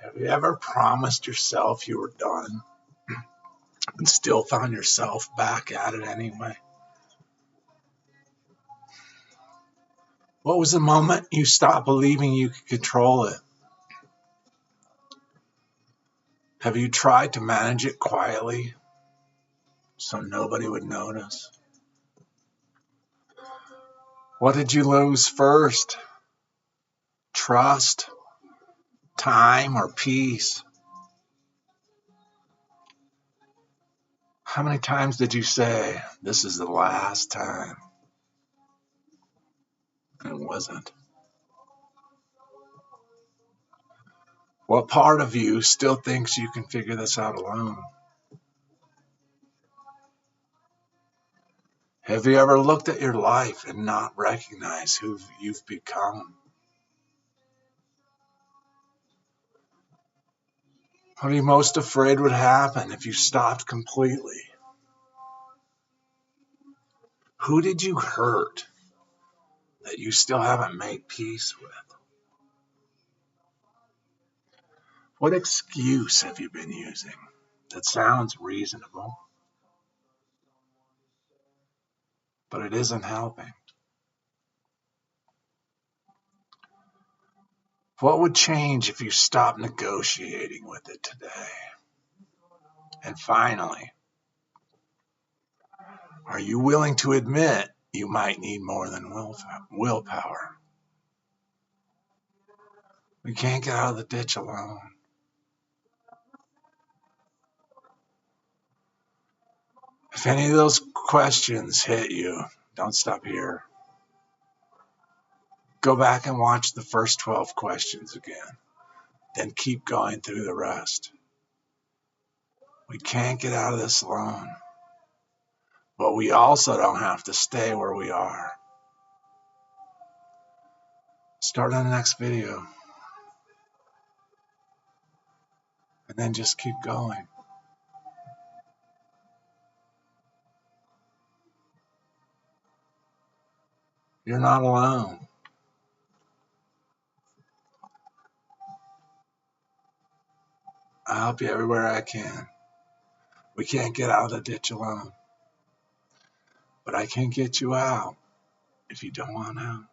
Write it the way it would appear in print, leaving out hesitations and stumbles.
Have you ever promised yourself you were done and still found yourself back at it anyway? What was the moment you stopped believing you could control it? Have you tried to manage it quietly so nobody would notice? What did you lose first? Trust, time, or peace? How many times did you say, "This is the last time"? And it wasn't. What part of you still thinks you can figure this out alone? Have you ever looked at your life and not recognized who you've become? What are you most afraid would happen if you stopped completely? Who did you hurt that you still haven't made peace with? What excuse have you been using that sounds reasonable, but it isn't helping? What would change if you stopped negotiating with it today? And finally, are you willing to admit you might need more than willpower? We can't get out of the ditch alone. If any of those questions hit you, don't stop here. Go back and watch the first 12 questions again, then keep going through the rest. We can't get out of this alone, but we also don't have to stay where we are. Start on the next video, and then just keep going. You're not alone. I'll help you everywhere I can. We can't get out of the ditch alone, but I can get you out if you don't want out.